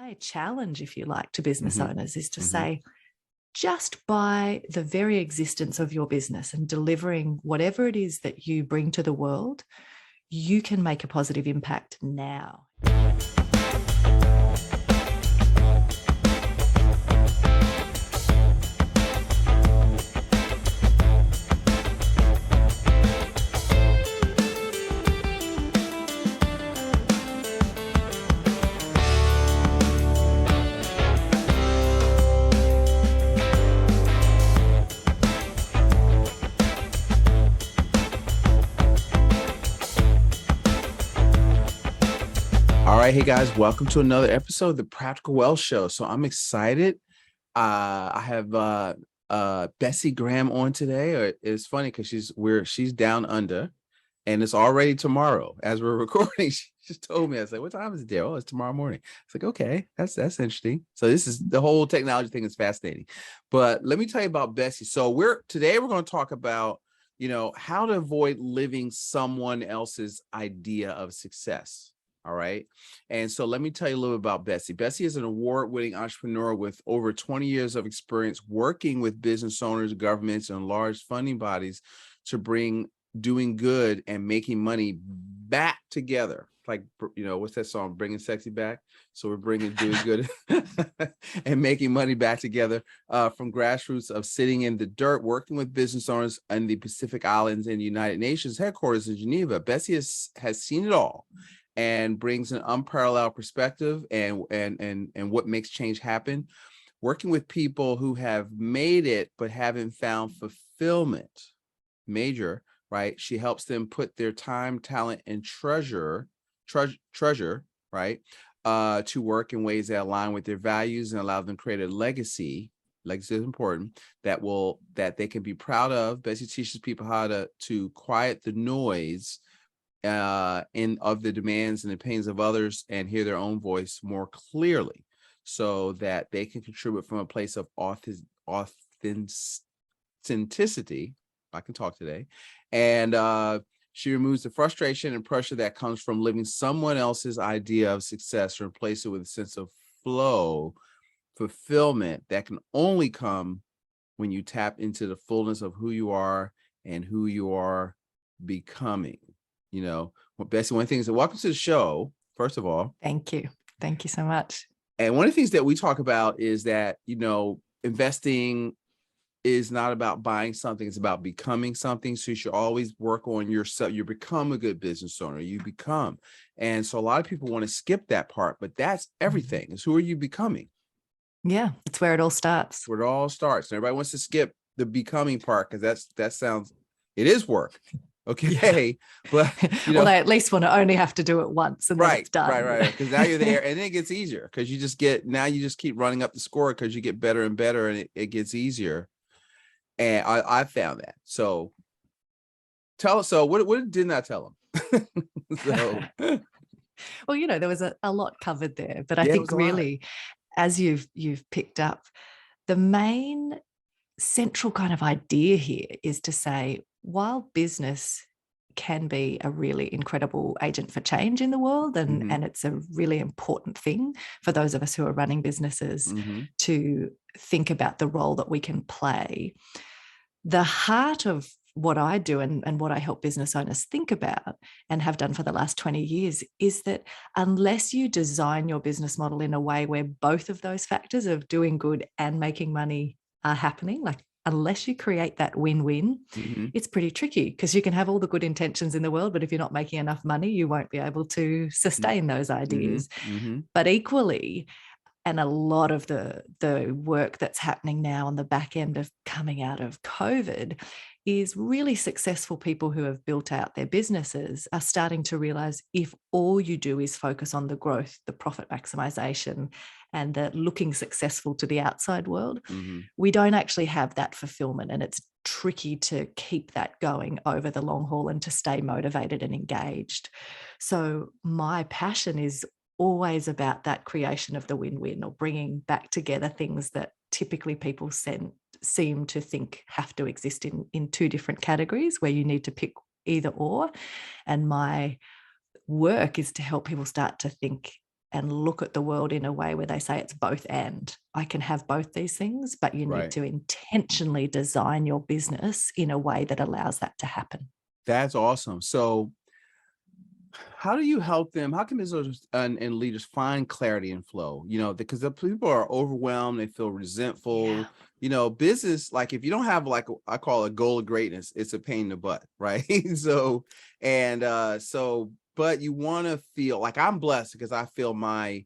my challenge, if you like, to business owners is to Mhm. say, just by the very existence of your business and delivering whatever it is that you bring to the world, you can make a positive impact now. All right, hey guys, welcome to another episode of the Practical Wealth Show. So I'm excited. I have Bessi Graham on today. It's funny because she's down under, and it's already tomorrow as we're recording. She just told me, I was like, "What time is it there?" "Oh, it's tomorrow morning." It's like, okay, that's interesting. So this is the whole technology thing is fascinating. But let me tell you about Bessi. So today we're going to talk about how to avoid living someone else's idea of success. All right. And so let me tell you a little bit about Bessi. Bessi is an award-winning entrepreneur with over 20 years of experience working with business owners, governments, and large funding bodies to bring doing good and making money back together. Like, what's that song? Bringing sexy back. So we're bringing doing good and making money back together from grassroots of sitting in the dirt, working with business owners in the Pacific Islands and United Nations headquarters in Geneva. Bessi has seen it all and brings an unparalleled perspective and what makes change happen. Working with people who have made it but haven't found fulfillment, major, right? She helps them put their time, talent, and treasure, right, to work in ways that align with their values and allow them to create a legacy. Legacy is important that they can be proud of. Bessi teaches people how to quiet the noise of the demands and opinions of others and hear their own voice more clearly so that they can contribute from a place of authenticity. I can talk today. And she removes the frustration and pressure that comes from living someone else's idea of success and replace it with a sense of flow, fulfillment that can only come when you tap into the fullness of who you are and who you are becoming. Bessi, one of the things that welcome to the show, first of all. Thank you. Thank you so much. And one of the things that we talk about is that, investing is not about buying something, it's about becoming something. So you should always work on yourself. You become a good business owner, and so a lot of people want to skip that part, but that's everything. Is who are you becoming? Yeah, it's where it all starts. Where it all starts. And everybody wants to skip the becoming part because it is work. Okay. Yeah. But well, they at least want to only have to do it once and then it's done. Right. Because now you're there and then it gets easier because you just keep running up the score because you get better and better and it gets easier. And I found that. So tell us, what didn't I tell them? Well, there was a lot covered there, but I think really, as you've picked up, the main central kind of idea here is to say, while business can be a really incredible agent for change in the world, and it's a really important thing for those of us who are running businesses to think about the role that we can play. The heart of what I do and what I help business owners think about and have done for the last 20 years is that unless you design your business model in a way where both of those factors of doing good and making money are happening, like unless you create that win-win, it's pretty tricky because you can have all the good intentions in the world, but if you're not making enough money, you won't be able to sustain those ideas. But equally, and a lot of the work that's happening now on the back end of coming out of COVID is really successful people who have built out their businesses are starting to realize if all you do is focus on the growth, the profit maximization, and the looking successful to the outside world, we don't actually have that fulfillment. And it's tricky to keep that going over the long haul and to stay motivated and engaged. So my passion is always about that creation of the win-win, or bringing back together things that typically people seem to think have to exist in two different categories where you need to pick either or. And my work is to help people start to think and look at the world in a way where they say it's both and. I can have both these things, but you need to intentionally design your business in a way that allows that to happen. That's awesome. So how do you help them? How can business and leaders find clarity and flow? You know, because the people are overwhelmed, they feel resentful. Yeah. You know, business, like if you don't have like I call it a goal of greatness, it's a pain in the butt, right? But you want to feel like I'm blessed because I feel my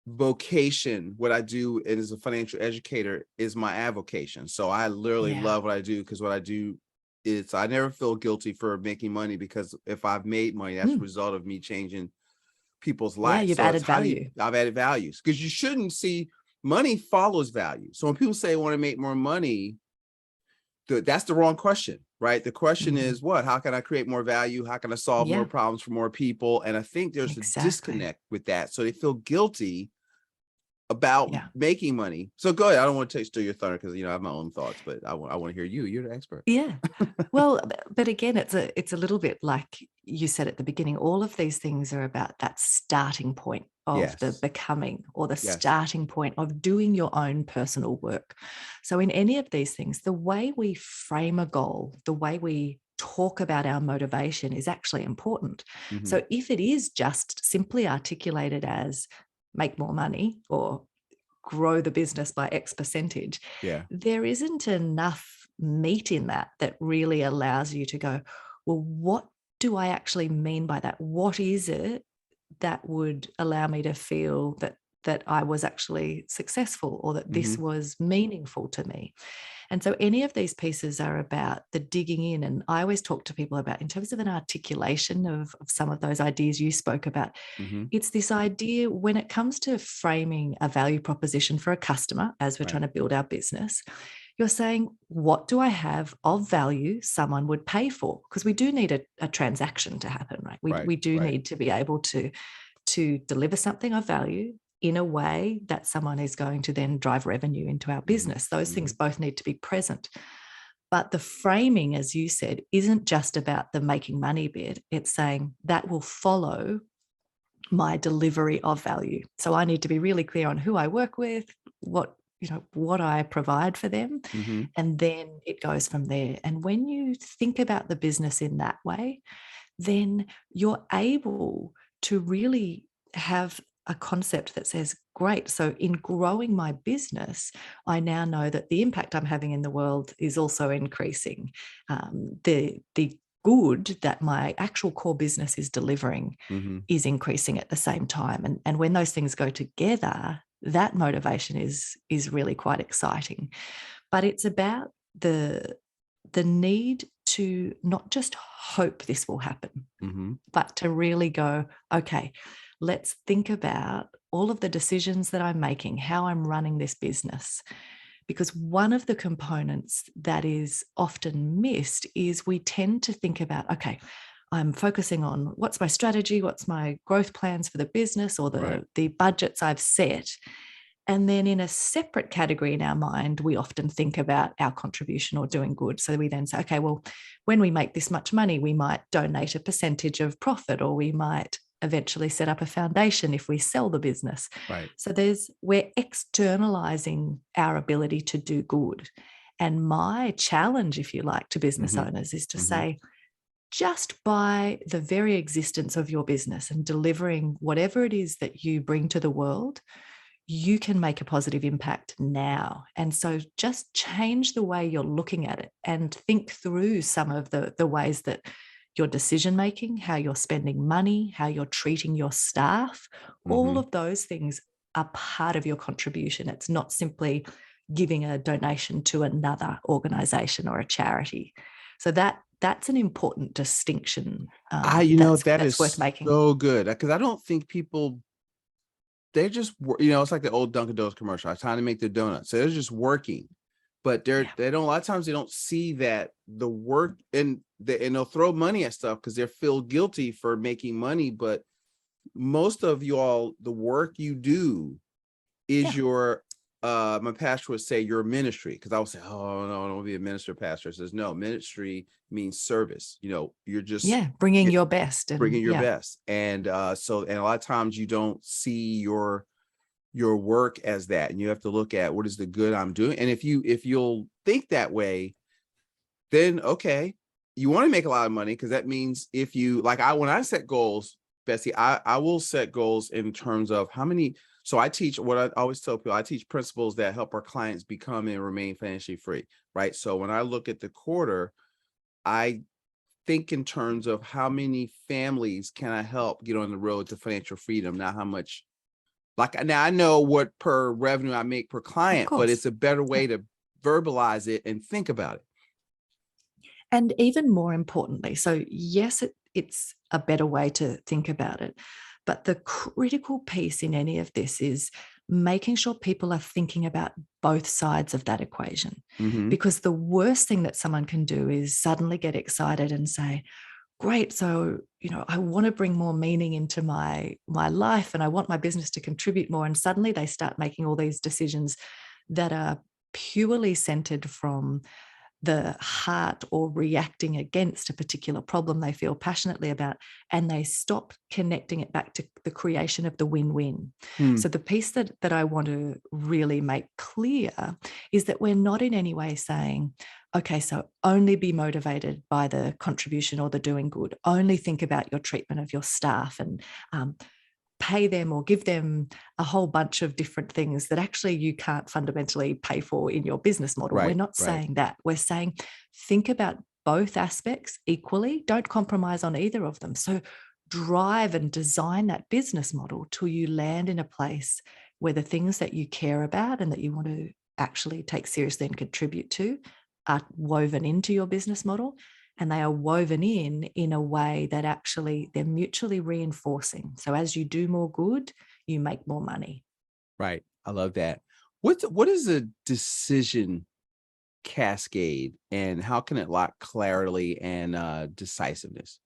vocation, what I do as a financial educator, is my avocation. So I literally love what I do, because what I do is I never feel guilty for making money, because if I've made money, that's a result of me changing people's lives. You've So added it's how value. I've added values, because you shouldn't see money follows value. So when people say I want to make more money, that's the wrong question, right? The question is what? How can I create more value? How can I solve more problems for more people? And I think there's a disconnect with that. So they feel guilty about making money. So go ahead. I don't want to steal your thunder, because I have my own thoughts, but I want to hear you. You're the expert. Yeah. Well, but again, it's a little bit like you said at the beginning. All of these things are about that starting point of the becoming, or the starting point of doing your own personal work. So in any of these things, the way we frame a goal, the way we talk about our motivation is actually important. So if it is just simply articulated as make more money or grow the business by X percentage, there isn't enough meat in that really allows you to go, well, what do I actually mean by that? What is it that would allow me to feel that I was actually successful, or that this was meaningful to me? And so any of these pieces are about the digging in. And I always talk to people about, in terms of an articulation of some of those ideas you spoke about, it's this idea when it comes to framing a value proposition for a customer as we're trying to build our business. You're saying, what do I have of value someone would pay for? Because we do need a transaction to happen, right? We do need to be able to deliver something of value in a way that someone is going to then drive revenue into our business. Those things both need to be present. But the framing, as you said, isn't just about the making money bit. It's saying that will follow my delivery of value. So I need to be really clear on who I work with, what I provide for them, and then it goes from there. And when you think about the business in that way, then you're able to really have a concept that says, great, so in growing my business, I now know that the impact I'm having in the world is also increasing. The good that my actual core business is delivering is increasing at the same time. And when those things go together, that motivation is really quite exciting. But it's about the need to not just hope this will happen, but to really go, okay, let's think about all of the decisions that I'm making, how I'm running this business. Because one of the components that is often missed is we tend to think about, okay, I'm focusing on what's my strategy, what's my growth plans for the business, or the budgets I've set. And then in a separate category in our mind, we often think about our contribution or doing good. So we then say, okay, well, when we make this much money, we might donate a percentage of profit, or we might eventually set up a foundation if we sell the business. So we're externalizing our ability to do good. And my challenge, if you like, to business owners is to say, just by the very existence of your business and delivering whatever it is that you bring to the world, you can make a positive impact now. And so just change the way you're looking at it and think through some of the ways that your decision making, how you're spending money, how you're treating your staff, all of those things are part of your contribution. It's not simply giving a donation to another organization or a charity. So that's an important distinction. That is worth making. So good, because I don't think people, they're just, it's like the old Dunkin' Donuts commercial. I'm trying to make their donuts. So they're just working, but they don't, a lot of times they don't see that the work, and they'll throw money at stuff because they feel guilty for making money. But most of you all, the work you do is your my pastor would say you're a ministry, because I would say, oh no, I don't want to be a minister. Pastor says, no, ministry means service. You're just bringing your best, and bringing your best. And so, and a lot of times you don't see your work as that, and you have to look at what is the good I'm doing. And if you'll think that way, then okay, you want to make a lot of money, because that means if you when I set goals, Bessie, I will set goals in terms of how many. So I teach what I always tell people, I teach principles that help our clients become and remain financially free, right? So when I look at the quarter, I think in terms of how many families can I help get on the road to financial freedom, not how much. Now I know what per revenue I make per client, but it's a better way to verbalize it and think about it. And even more importantly, so yes, it's a better way to think about it. But the critical piece in any of this is making sure people are thinking about both sides of that equation. Mm-hmm. Because the worst thing that someone can do is suddenly get excited and say, great, so I want to bring more meaning into my life, and I want my business to contribute more. And suddenly they start making all these decisions that are purely centered from the heart, or reacting against a particular problem they feel passionately about, and they stop connecting it back to the creation of the win-win. So the piece that I want to really make clear is that we're not in any way saying, okay, so only be motivated by the contribution or the doing good, only think about your treatment of your staff, and pay them or give them a whole bunch of different things that actually you can't fundamentally pay for in your business model. We're not saying that. We're saying think about both aspects equally. Don't compromise on either of them. So drive and design that business model till you land in a place where the things that you care about and that you want to actually take seriously and contribute to are woven into your business model. And they are woven in a way that actually they're mutually reinforcing. So as you do more good, you make more money. Right. I love that. What is a decision cascade, and how can it lack clarity and decisiveness?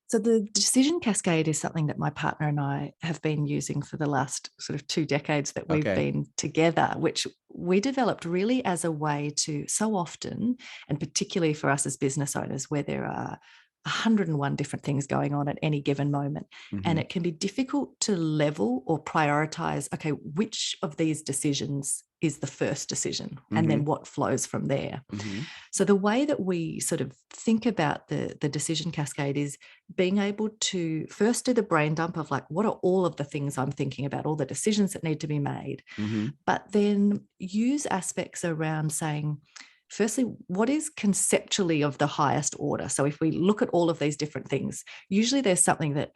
So the decision cascade is something that my partner and I have been using for the last sort of 2 decades that we've been together, which we developed really as a way to, so often, and particularly for us as business owners, where there are 101 different things going on at any given moment. And it can be difficult to level or prioritize, okay, which of these decisions is the first decision, and then what flows from there. So the way that we sort of think about the decision cascade is being able to first do the brain dump of what are all of the things I'm thinking about, all the decisions that need to be made, but then use aspects around saying, firstly, what is conceptually of the highest order? So if we look at all of these different things, usually there's something that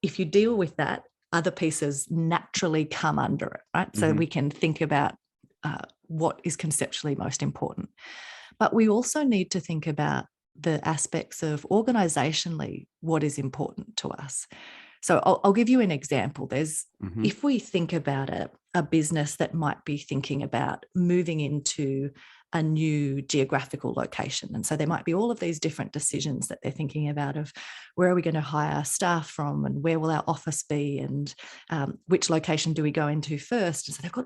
if you deal with that, other pieces naturally come under it, right? So we can think about what is conceptually most important. But we also need to think about the aspects of organizationally what is important to us. So I'll give you an example. There's if we think about a business that might be thinking about moving into a new geographical location. And so there might be all of these different decisions that they're thinking about of where are we going to hire staff from, and where will our office be, and which location do we go into first. And so they've got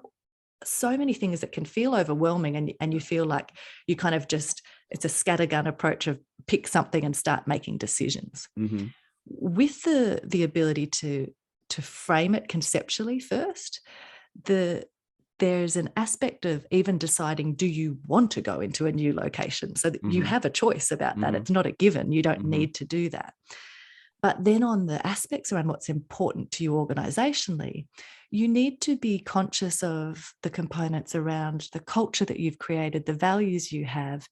so many things that can feel overwhelming, and you feel like you kind of just, it's a scattergun approach of pick something and start making decisions. With the ability to frame it conceptually first, there's an aspect of even deciding, do you want to go into a new location? So that you have a choice about that. It's not a given. You don't need to do that. But then on the aspects around what's important to you organizationally, you need to be conscious of the components around the culture that you've created, the values you have.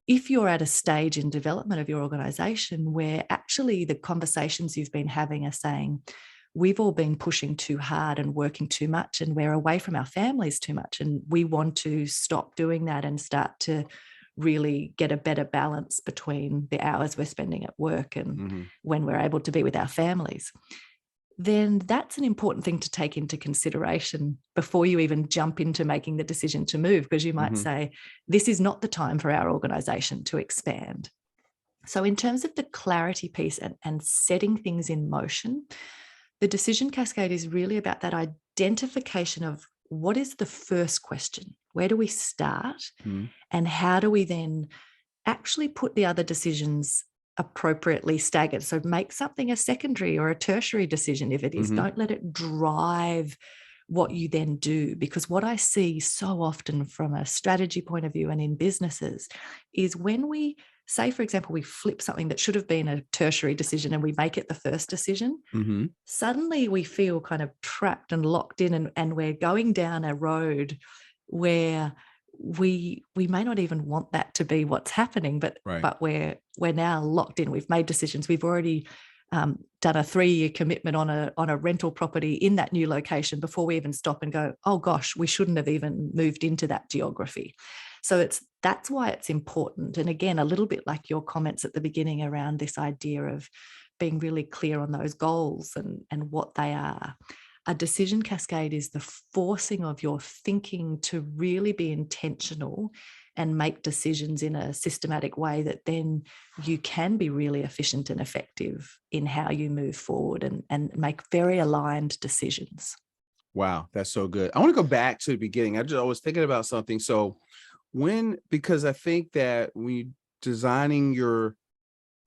If you're at a stage in development of your organization where actually the conversations you've been having are saying, we've all been pushing too hard and working too much, and we're away from our families too much, and we want to stop doing that and start to really get a better balance between the hours we're spending at work and when we're able to be with our families, then that's an important thing to take into consideration before you even jump into making the decision to move, because you might say, this is not the time for our organization to expand. So in terms of the clarity piece and setting things in motion, the decision cascade is really about that identification of what is the first question? Where do we start? Mm-hmm. And how do we then actually put the other decisions appropriately staggered? So make something a secondary or a tertiary decision if it is. Mm-hmm. Don't let it drive what you then do. Because what I see so often from a strategy point of view and in businesses is when we say, for example, we flip something that should have been a tertiary decision and we make it the first decision, Mm-hmm. suddenly we feel kind of trapped and locked in, and we're going down a road where we may not even want that to be what's happening, but we're now locked in. We've made decisions. We've already done a 3-year commitment on a rental property in that new location before we even stop and go, oh gosh, we shouldn't have even moved into that geography. So that's why it's important. And again, a little bit like your comments at the beginning around this idea of being really clear on those goals and what they are. A decision cascade is the forcing of your thinking to really be intentional and make decisions in a systematic way that then you can be really efficient and effective in how you move forward and make very aligned decisions. Wow, that's so good. I want to go back to the beginning. I was thinking about something. So because I think that when you're designing your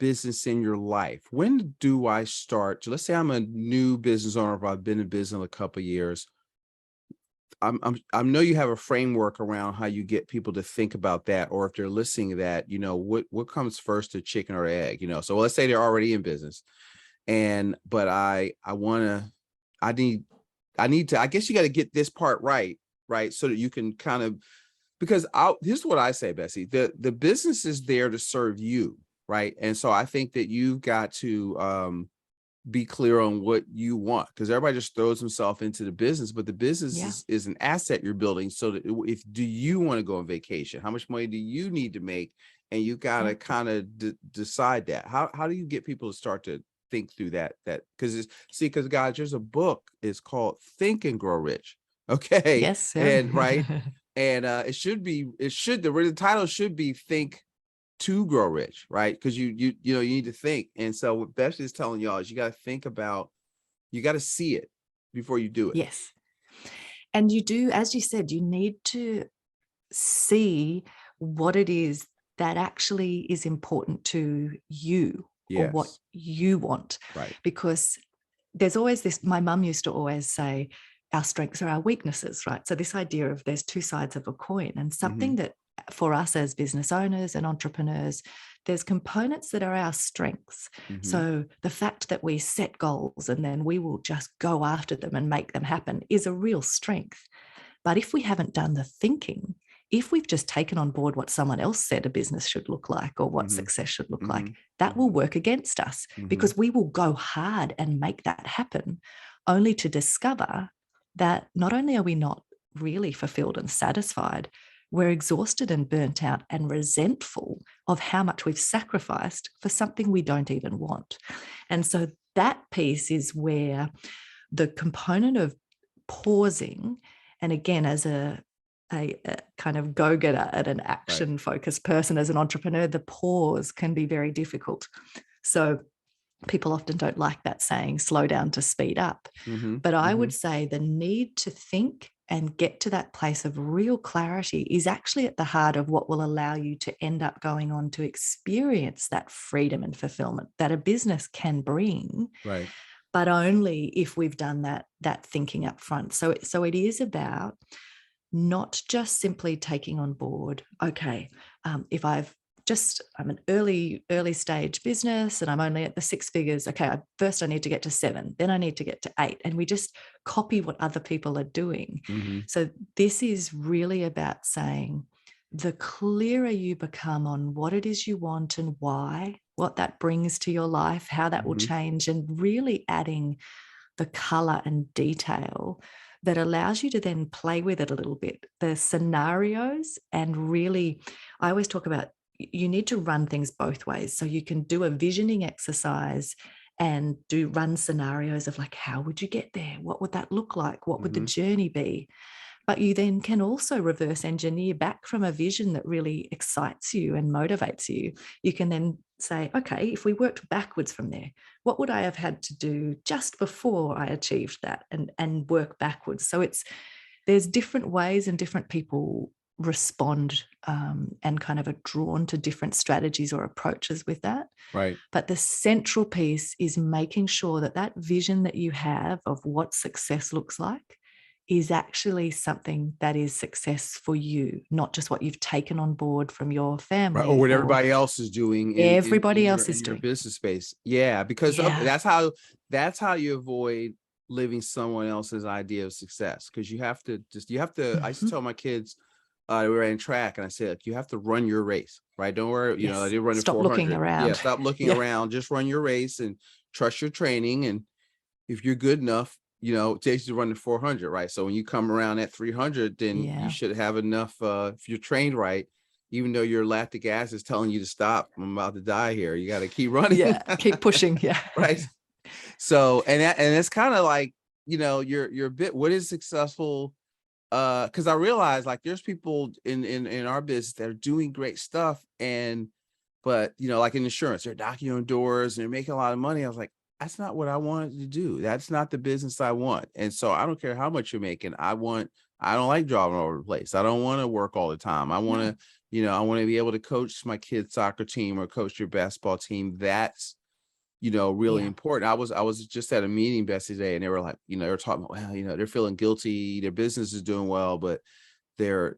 business in your life, when do I start to, let's say I'm a new business owner, if I've been in business a couple of years, I know you have a framework around how you get people to think about that, or if they're listening to that, what comes first, the chicken or egg, so let's say they're already in business but I need to, I guess you got to get this part right, so that you can kind of, because here's what I say, Bessie, the business is there to serve you, right? And so I think that you've got to be clear on what you want, because everybody just throws himself into the business, but the business is an asset you're building. So that do you want to go on vacation? How much money do you need to make? And you got to kind of decide that. How do you get people to start to think through that because guys, there's a book, it's called Think and Grow Rich. Okay. Yes. And and the title should be Think to Grow Rich, right? Because you need to think. And so what Bessie is telling y'all is you got to think about, you got to see it before you do it. Yes. And you do, as you said, you need to see what it is that actually is important to you, or what you want. Right. Because there's always this, my mum used to always say, our strengths are our weaknesses, right? So this idea of there's two sides of a coin, and something that for us as business owners and entrepreneurs, there's components that are our strengths. So the fact that we set goals and then we will just go after them and make them happen is a real strength. But if we haven't done the thinking, if we've just taken on board what someone else said a business should look like, or what success should look like, that will work against us, because we will go hard and make that happen, only to discover that not only are we not really fulfilled and satisfied, we're exhausted and burnt out and resentful of how much we've sacrificed for something we don't even want. And so that piece is where the component of pausing, and again, as a kind of go-getter and an action-focused person, as an entrepreneur, the pause can be very difficult. So people often don't like that saying, slow down to speed up. But I would say the need to think and get to that place of real clarity is actually at the heart of what will allow you to end up going on to experience that freedom and fulfillment that a business can bring. Right. But only if we've done that thinking up front. So it is about not just simply taking on board, okay, if I'm an early stage business and I'm only at the 6 figures. Okay, first I need to get to 7, then I need to get to 8. And we just copy what other people are doing. So this is really about saying, the clearer you become on what it is you want and why, what that brings to your life, how that will change, and really adding the color and detail that allows you to then play with it a little bit, the scenarios. And really, I always talk about, you need to run things both ways. So you can do a visioning exercise and run scenarios of like, how would you get there? What would that look like? What would the journey be? But you then can also reverse engineer back from a vision that really excites you and motivates you. You can then say, okay, if we worked backwards from there, what would I have had to do just before I achieved that, and work backwards? So there's different ways and different people respond and kind of are drawn to different strategies or approaches with that. Right. But the central piece is making sure that that vision that you have of what success looks like is actually something that is success for you, not just what you've taken on board from your family. Right. Or what everybody else is doing in your business space. Yeah, because that's how you avoid living someone else's idea of success. Because you have to, I used to tell my kids, we were in track, and I said, like, you have to run your race, right? Don't worry, I did run at 400. Stop looking around. Yeah, stop looking around. Just run your race and trust your training. And if you're good enough, it takes you to run the 400, right? So when you come around at 300, then you should have enough. If you're trained right, even though your lactic acid is telling you to stop, I'm about to die here, you got to keep running. Yeah, keep pushing. Yeah, right. So and it's kind of like, you're a bit, what is successful? Because I realize, like, there's people in our business that are doing great stuff, but like in insurance, they're knocking on doors and they're making a lot of money. I was like, that's not what I wanted to do. That's not the business I want. And so I don't care how much you're making. I don't like driving all over the place. I don't want to work all the time. I want to, I want to be able to coach my kids' soccer team or coach your basketball team. That's, really important. I was just at a meeting, Bessie, today, and they were like, they were talking about, well, they're feeling guilty. Their business is doing well, but they're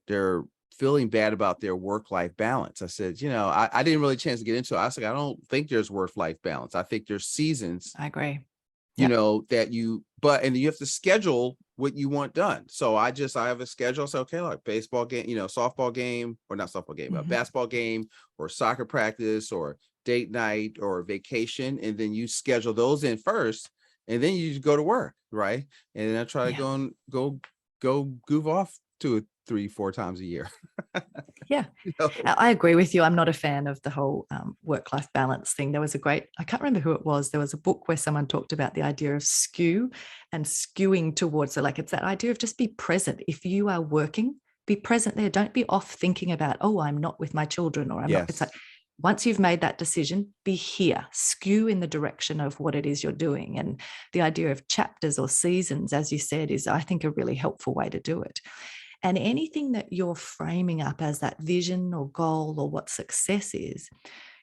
feeling bad about their work-life balance. I said, I didn't really chance to get into it. I was like, I don't think there's work-life balance. I think there's seasons. I agree. That and you have to schedule what you want done. So I have a schedule. So, okay, like baseball game, softball game, or not softball game, but basketball game, or soccer practice, or date night, or vacation. And then you schedule those in first, and then you go to work. Right. And then I try to go goof off 2 or 3, 4 times a year. Yeah, I agree with you. I'm not a fan of the whole work-life balance thing. There was I can't remember who it was. There was a book where someone talked about the idea of skew and skewing towards it. Like, it's that idea of just be present. If you are working, be present there. Don't be off thinking about, I'm not with my children, or I'm not. It's like, once you've made that decision, be here, skew in the direction of what it is you're doing. And the idea of chapters or seasons, as you said, is, I think, a really helpful way to do it. And anything that you're framing up as that vision or goal or what success is,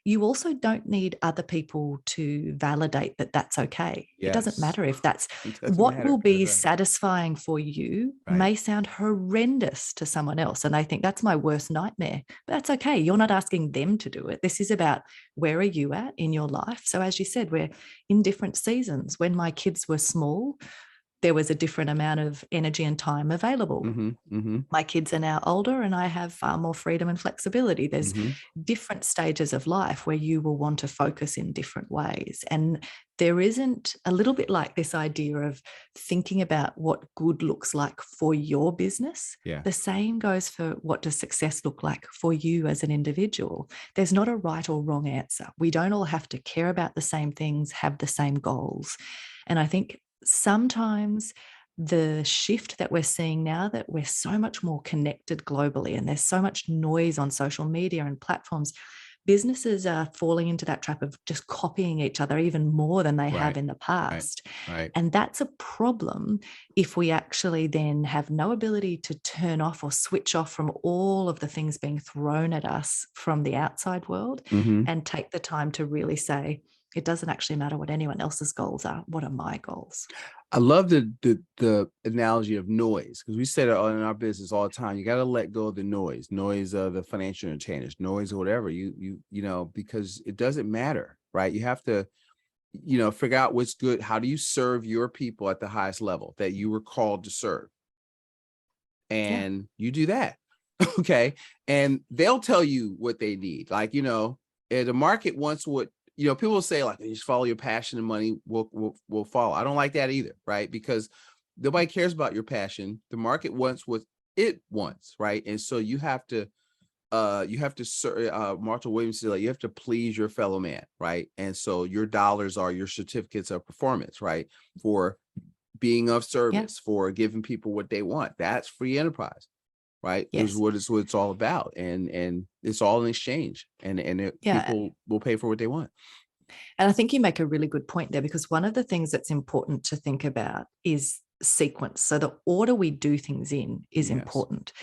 you also don't need other people to validate that that's okay. It doesn't matter if that's what will be satisfying for you. May sound horrendous to someone else, and they think that's my worst nightmare, but that's okay. You're not asking them to do it. This is about, where are you at in your life? So as you said, we're in different seasons. When my kids were small, there was a different amount of energy and time available. My kids are now older, and I have far more freedom and flexibility. There's different stages of life where you will want to focus in different ways. And there isn't, a little bit like this idea of thinking about what good looks like for your business. The same goes for, what does success look like for you as an individual? There's not a right or wrong answer. We don't all have to care about the same things, have the same goals. And I think sometimes the shift that we're seeing now, that we're so much more connected globally, and there's so much noise on social media and platforms, businesses are falling into that trap of just copying each other even more than they have in the past. And that's a problem if we actually then have no ability to turn off or switch off from all of the things being thrown at us from the outside world, and take the time to really say, it doesn't actually matter what anyone else's goals are. What are my goals? I love the analogy of noise, because we say that in our business all the time. You got to let go of the noise of the financial entertainers, noise or whatever, because it doesn't matter, right? You have to, figure out what's good. How do you serve your people at the highest level that you were called to serve? And you do that. Okay. And they'll tell you what they need. Like, the market wants what, people will say, like, you just follow your passion and money will follow. I don't like that either, right? Because nobody cares about your passion. The market wants what it wants, right? And so you have to Martha Williams said, like, you have to please your fellow man, right? And so your dollars are your certificates of performance, right? For being of service, for giving people what they want. That's free enterprise. Right. Is what it's all about. And it's all in exchange. And people will pay for what they want. And I think you make a really good point there, because one of the things that's important to think about is sequence. So the order we do things in is important.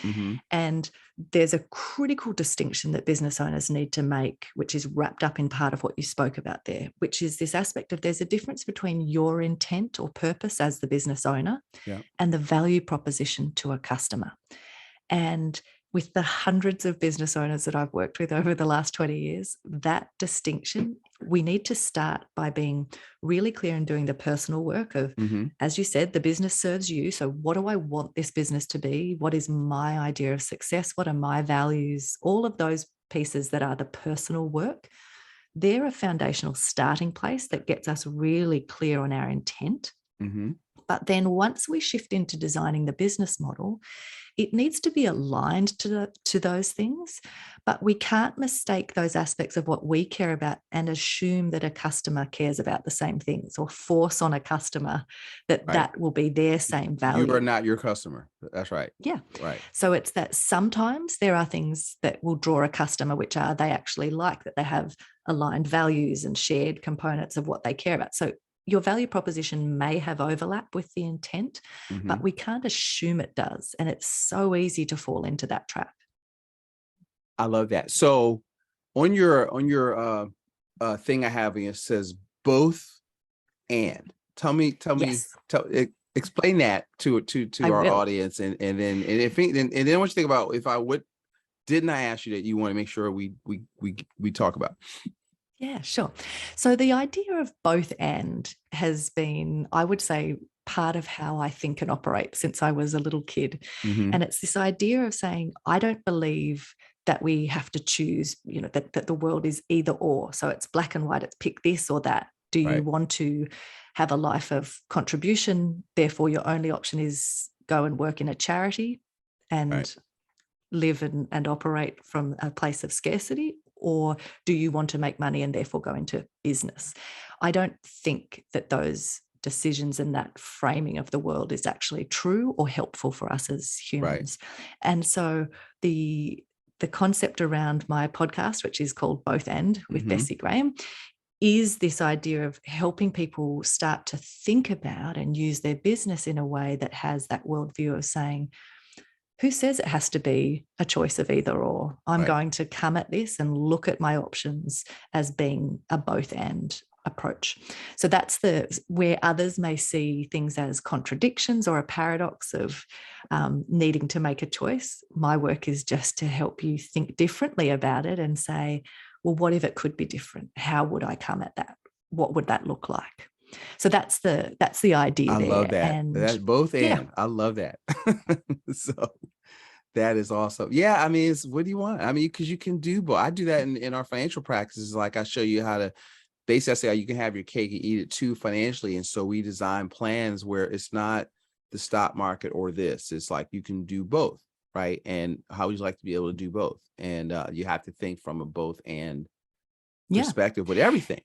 And there's a critical distinction that business owners need to make, which is wrapped up in part of what you spoke about there, which is this aspect of there's a difference between your intent or purpose as the business owner and the value proposition to a customer. And with the hundreds of business owners that I've worked with over the last 20 years, that distinction, we need to start by being really clear and doing the personal work of, as you said, the business serves you. So what do I want this business to be? What is my idea of success? What are my values? All of those pieces that are the personal work, they're a foundational starting place that gets us really clear on our intent. But then once we shift into designing the business model, it needs to be aligned to those things, but we can't mistake those aspects of what we care about and assume that a customer cares about the same things, or force on a customer that that will be their same value. You are not your customer. That's right. Yeah. Right. So it's that sometimes there are things that will draw a customer, which are they actually like, that they have aligned values and shared components of what they care about. So your value proposition may have overlap with the intent, but we can't assume it does. And it's so easy to fall into that trap. I love that. So on your thing I have, it says both and. Explain that to our audience, and then what you think about what didn't I ask you that you want to make sure we talk about? Yeah, sure. So the idea of both and has been, I would say, part of how I think and operate since I was a little kid. And it's this idea of saying, I don't believe that we have to choose, that the world is either or. So it's black and white, it's pick this or that. Do you want to have a life of contribution? Therefore, your only option is go and work in a charity and live and operate from a place of scarcity? Or do you want to make money and therefore go into business? I don't think that those decisions and that framing of the world is actually true or helpful for us as humans. And so the concept around my podcast, which is called Both And with Bessi Graham, is this idea of helping people start to think about and use their business in a way that has that worldview of saying, who says it has to be a choice of either or? I'm going to come at this and look at my options as being a both and approach. So that's where others may see things as contradictions or a paradox of needing to make a choice. My work is just to help you think differently about it and say, well, what if it could be different? How would I come at that? What would that look like? So that's the idea. I love that. And that's both and. I love that. So that is awesome. Yeah, I mean, what do you want? I mean, because you can do both. I do that in our financial practices. Like I show you how to basically say how you can have your cake and eat it too financially. And so we design plans where it's not the stock market or this. It's like you can do both, right? And how would you like to be able to do both? And you have to think from a both and perspective with everything.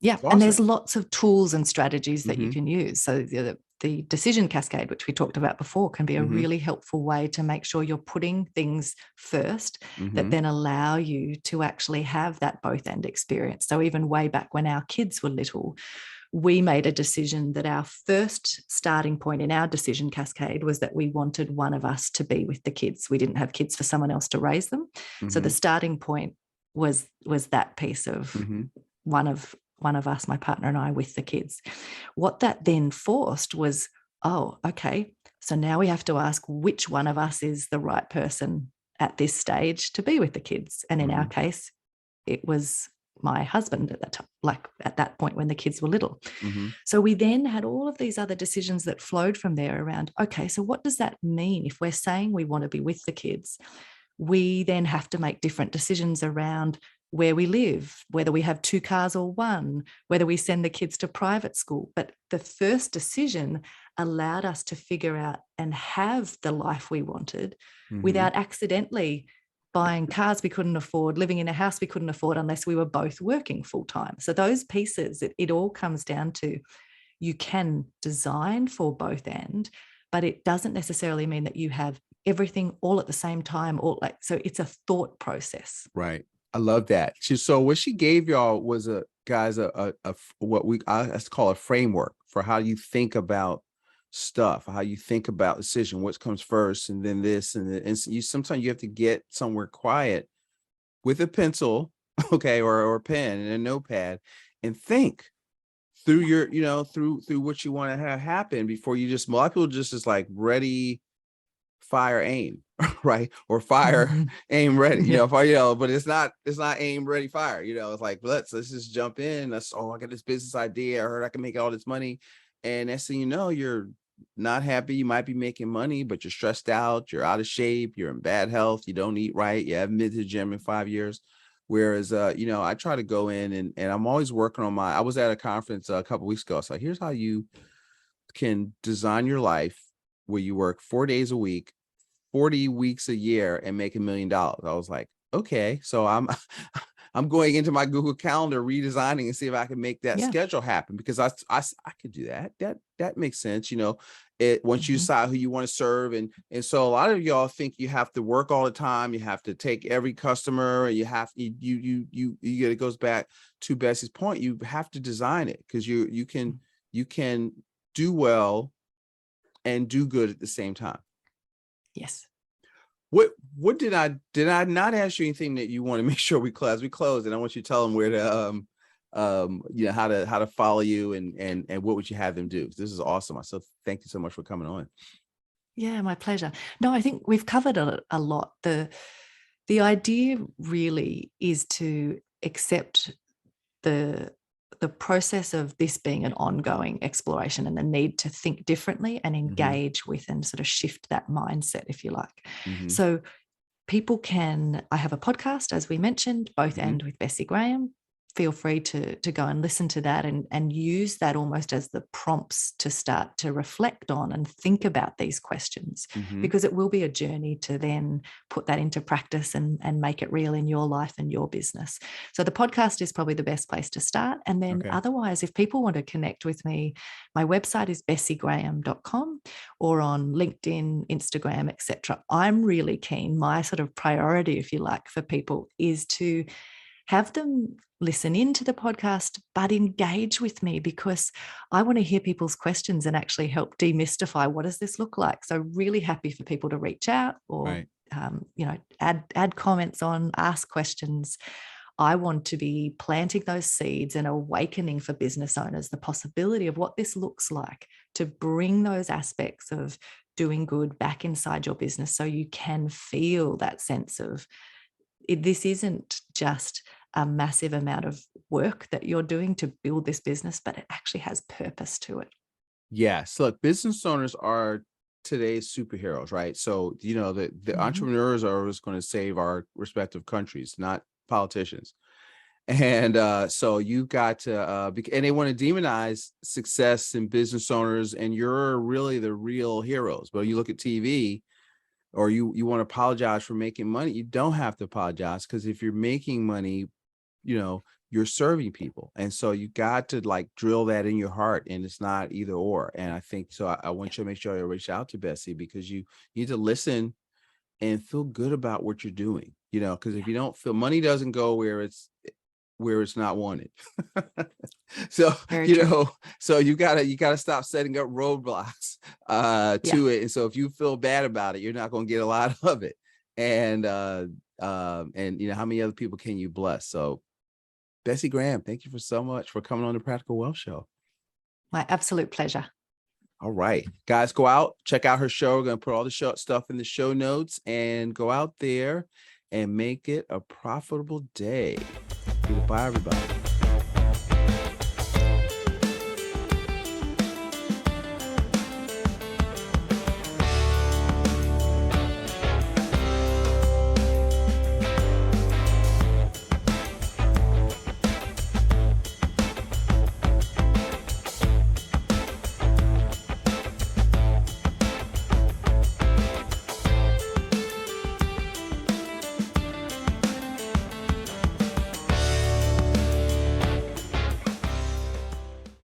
Yeah. Awesome. And there's lots of tools and strategies that you can use. So the decision cascade, which we talked about before, can be a really helpful way to make sure you're putting things first that then allow you to actually have that both and experience. So even way back when our kids were little, we made a decision that our first starting point in our decision cascade was that we wanted one of us to be with the kids. We didn't have kids for someone else to raise them. So the starting point was that piece of one of us, my partner and I, with the kids. What that then forced was, oh, okay, so now we have to ask which one of us is the right person at this stage to be with the kids. And in our case, it was my husband at that time, like at that point when the kids were little. So we then had all of these other decisions that flowed from there around, okay, so what does that mean if we're saying we want to be with the kids? We then have to make different decisions around where we live, whether we have 2 cars or 1, whether we send the kids to private school. But the first decision allowed us to figure out and have the life we wanted without accidentally buying cars we couldn't afford, living in a house we couldn't afford unless we were both working full time. So those pieces, it all comes down to, you can design for both and, but it doesn't necessarily mean that you have everything all at the same time. So it's a thought process. Right. I love that. So what she gave y'all was what I call a framework for how you think about stuff, how you think about decision, what comes first, and then this, and you sometimes you have to get somewhere quiet with a pencil, okay, or a pen and a notepad, and think through your, through what you want to have happen before you just, a lot of people just is like ready, fire, aim, right? Or fire, aim, ready, Yeah. but it's not aim, ready, fire, it's like, let's just jump in. I got this business idea. I heard I can make all this money. And next thing you know, you're not happy. You might be making money, but you're stressed out. You're out of shape. You're in bad health. You don't eat right. You haven't been to the gym in 5 years. Whereas, I try to go in and I'm always working on I was at a conference a couple weeks ago. So here's how you can design your life where you work 4 days a week, 40 weeks a year, and make $1 million. I was like, okay, so I'm I'm going into my Google Calendar, redesigning and see if I can make that schedule happen, because I could do that. That makes sense. Once you decide who you want to serve. And so a lot of y'all think you have to work all the time. You have to take every customer, and it goes back to Bessie's point. You have to design it, because you can do well and do good at the same time. Yes. What did I not ask you anything that you want to make sure we close, and I want you to tell them where to how to follow you, and what would you have them do? This is awesome. So thank you so much for coming on. Yeah, my pleasure. No, I think we've covered a lot. The idea really is to accept the process of this being an ongoing exploration, and the need to think differently and engage with and sort of shift that mindset, if you like. So people I have a podcast, as we mentioned, both end with Bessi Graham. Feel free to go and listen to that, and use that almost as the prompts to start to reflect on and think about these questions, because it will be a journey to then put that into practice and make it real in your life and your business. So the podcast is probably the best place to start. And then otherwise, if people want to connect with me, my website is bessigraham.com, or on LinkedIn, Instagram, etc. I'm really keen. My sort of priority, if you like, for people is to have them listen into the podcast, but engage with me, because I want to hear people's questions and actually help demystify, what does this look like? So really happy for people to reach out, or add comments on, ask questions. I want to be planting those seeds and awakening for business owners the possibility of what this looks like, to bring those aspects of doing good back inside your business, so you can feel that sense of this isn't just a massive amount of work that you're doing to build this business, but it actually has purpose to it. Yes. Look, business owners are today's superheroes, right? So, the entrepreneurs are always going to save our respective countries, not politicians. And so you got to, and they want to demonize success in business owners, and you're really the real heroes. But you look at TV, or you want to apologize for making money. You don't have to apologize, because if you're making money, you're serving people. And so you got to drill that in your heart, and it's not either or. And I think so. I want you to make sure you reach out to Bessi, because you need to listen and feel good about what you're doing, because if you don't feel, money doesn't go where it's not wanted. So, so you gotta stop setting up roadblocks to it. And so if you feel bad about it, you're not going to get a lot of it. And how many other people can you bless? So Bessi Graham, thank you so much for coming on the Practical Wealth Show. My absolute pleasure. All right, guys, go out, check out her show. We're going to put all the stuff in the show notes, and go out there and make it a profitable day. Goodbye, everybody.